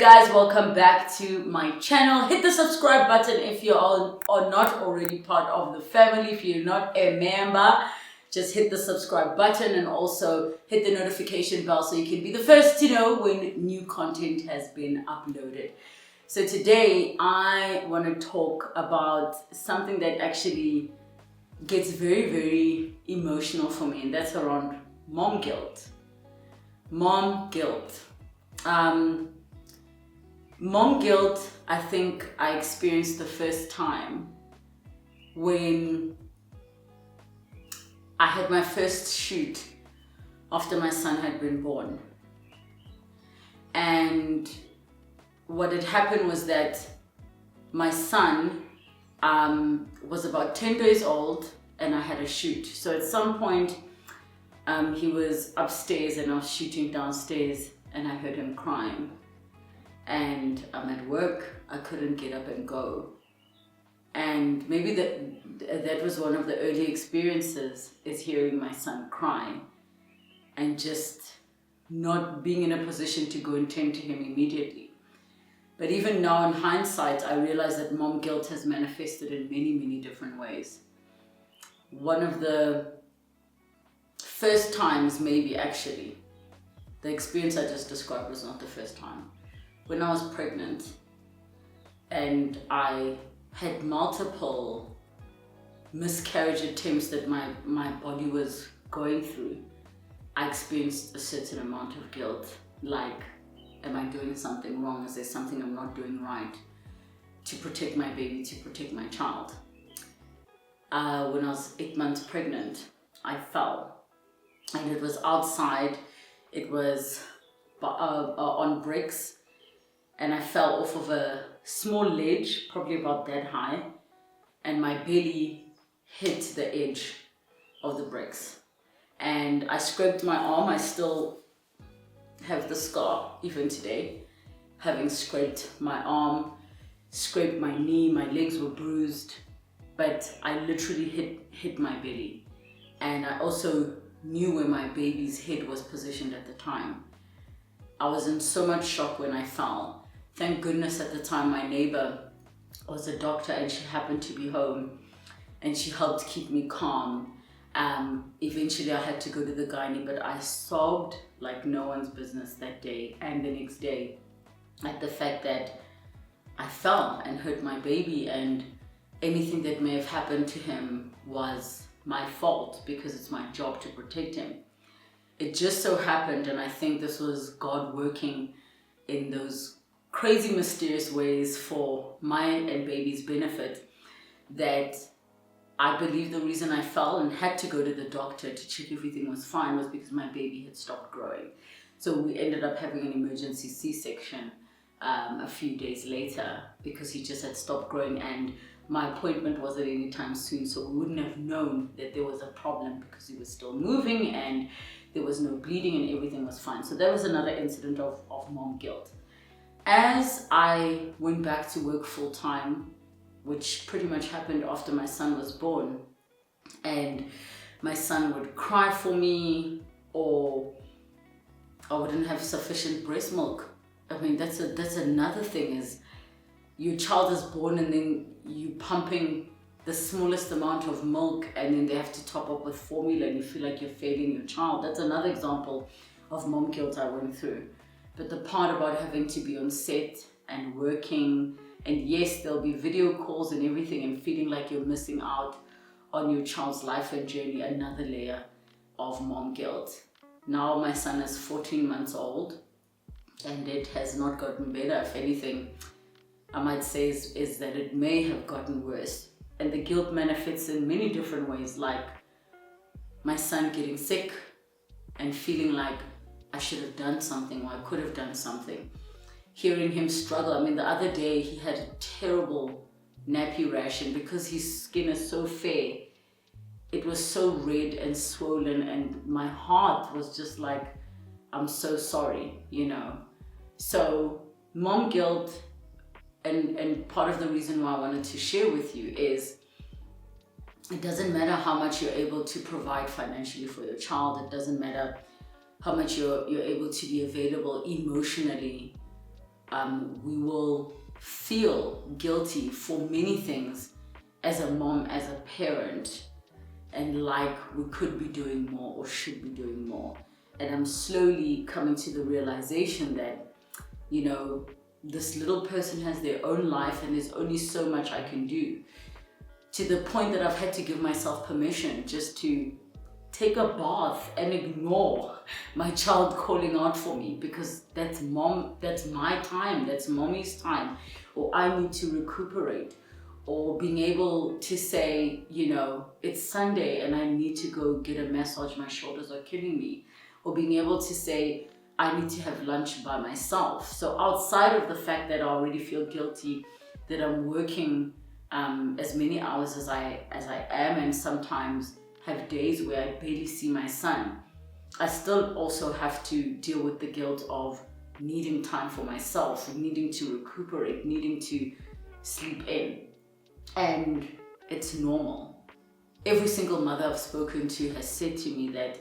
guys, welcome back to my channel. Hit the subscribe button if you are not already part of the family. If you're not a member, just hit the subscribe button and also hit the notification bell so you can be the first to know when new content has been uploaded. So today I want to talk about something that actually gets very, very emotional for me, and that's around mom guilt. Mom guilt. Mom guilt, I think I experienced the first time when I had my first shoot after my son had been born. And what had happened was that my son was about 10 days old and I had a shoot. So at some point, he was upstairs and I was shooting downstairs and I heard him crying. And I'm at work, I couldn't get up and go. And maybe that was one of the early experiences, is hearing my son cry and just not being in a position to go and tend to him immediately. But even now in hindsight, I realize that mom guilt has manifested in many, many different ways. One of the first times, maybe actually, the experience I just described was not the first time. When I was pregnant and I had multiple miscarriage attempts that my body was going through, I experienced a certain amount of guilt, like, am I doing something wrong? Is there something I'm not doing right to protect my baby, to protect my child? When I was 8 months pregnant, I fell, and it was outside. It was on bricks, and I fell off of a small ledge, probably about that high, and my belly hit the edge of the bricks. And I scraped my arm. I still have the scar even today, having scraped my arm, scraped my knee, my legs were bruised, but I literally hit my belly. And I also knew where my baby's head was positioned at the time. I was in so much shock when I fell. Thank goodness at the time my neighbor was a doctor and she happened to be home and she helped keep me calm. Eventually I had to go to the gynae, but I sobbed like no one's business that day and the next day at the fact that I fell and hurt my baby, and anything that may have happened to him was my fault because it's my job to protect him. It just so happened, and I think this was God working in those crazy, mysterious ways for my and baby's benefit, that I believe the reason I fell and had to go to the doctor to check everything was fine was because my baby had stopped growing. So we ended up having an emergency C-section a few days later because he just had stopped growing, and my appointment wasn't anytime soon, so we wouldn't have known that there was a problem because he was still moving and there was no bleeding and everything was fine. So that was another incident of mom guilt. As I went back to work full time, which pretty much happened after my son was born, and my son would cry for me, or I wouldn't have sufficient breast milk. I mean, that's another thing, is your child is born and then you pumping the smallest amount of milk and then they have to top up with formula and you feel like you're failing your child. That's another example of mom guilt I went through. But the part about having to be on set and working, and yes, there'll be video calls and everything, and feeling like you're missing out on your child's life and journey, another layer of mom guilt. Now my son is 14 months old and it has not gotten better. If anything, I might say is that it may have gotten worse. And the guilt manifests in many different ways, like my son getting sick and feeling like I should have done something, or I could have done something. Hearing him struggle. I mean, the other day he had a terrible nappy rash, and because his skin is so fair, it was so red and swollen, and my heart was just like, I'm so sorry, you know. So mom guilt, and part of the reason why I wanted to share with you is, it doesn't matter how much you're able to provide financially for your child. It doesn't matter how much you're able to be available emotionally we will feel guilty for many things as a mom, as a parent, and like we could be doing more or should be doing more. And I'm slowly coming to the realization that, you know, this little person has their own life and there's only so much I can do. To the point that I've had to give myself permission just to take a bath and ignore my child calling out for me, because that's my time, that's mommy's time, or I need to recuperate, or being able to say, you know, it's Sunday and I need to go get a massage, my shoulders are killing me, or being able to say, I need to have lunch by myself. So outside of the fact that I already feel guilty that I'm working as many hours as I am, and sometimes have days where I barely see my son, I still also have to deal with the guilt of needing time for myself, needing to recuperate, needing to sleep in. And it's normal. Every single mother I've spoken to has said to me that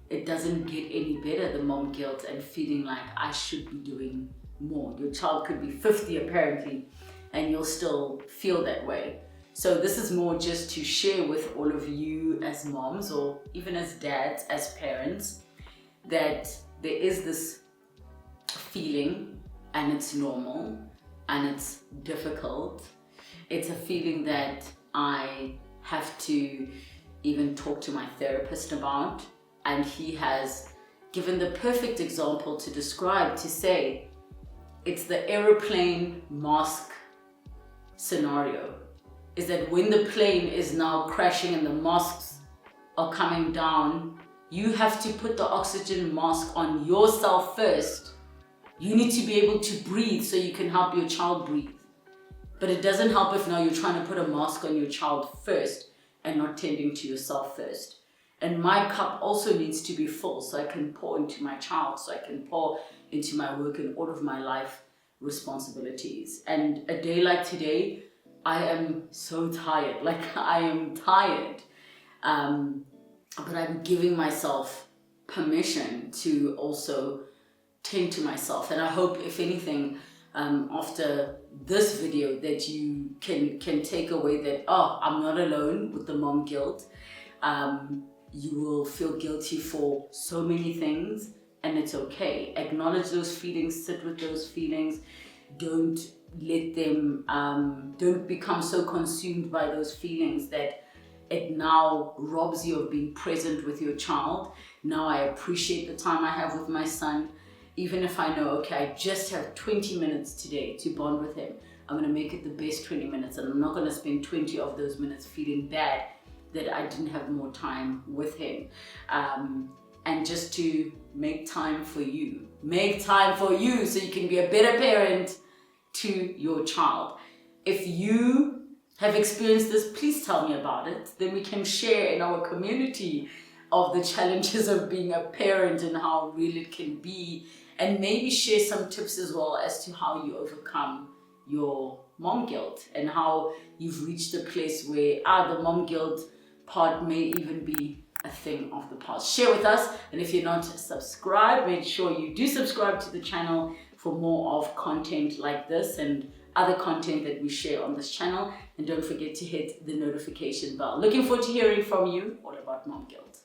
it doesn't get any better, the mom guilt and feeling like I should be doing more. Your child could be 50 apparently, and you'll still feel that way. So this is more just to share with all of you as moms, or even as dads, as parents, that there is this feeling, and it's normal, and it's difficult. It's a feeling that I have to even talk to my therapist about, and he has given the perfect example to describe, to say, it's the aeroplane mask scenario. Is that when the plane is now crashing and the masks are coming down, you have to put the oxygen mask on yourself first. You need to be able to breathe so you can help your child breathe. But it doesn't help if now you're trying to put a mask on your child first and not tending to yourself first. And my cup also needs to be full so I can pour into my child, so I can pour into my work and all of my life responsibilities. And a day like today, I am so tired, like I am tired. But I'm giving myself permission to also tend to myself. And I hope, if anything, after this video, that you can take away that, oh, I'm not alone with the mom guilt. You will feel guilty for so many things, and it's okay. Acknowledge those feelings, sit with those feelings. Don't let them, don't become so consumed by those feelings that it now robs you of being present with your child. Now I appreciate the time I have with my son. Even if I know, okay, I just have 20 minutes today to bond with him, I'm gonna make it the best 20 minutes, and I'm not gonna spend 20 of those minutes feeling bad that I didn't have more time with him. And just to make time for you. Make time for you so you can be a better parent to your child. If you have experienced this, please tell me about it. Then we can share in our community of the challenges of being a parent and how real it can be, and maybe share some tips as well as to how you overcome your mom guilt and how you've reached a place where the mom guilt part may even be a thing of the past. Share with us, and if you're not subscribed, make sure you do subscribe to the channel for more of content like this and other content that we share on this channel. And don't forget to hit the notification bell. Looking forward to hearing from you all about mom guilt.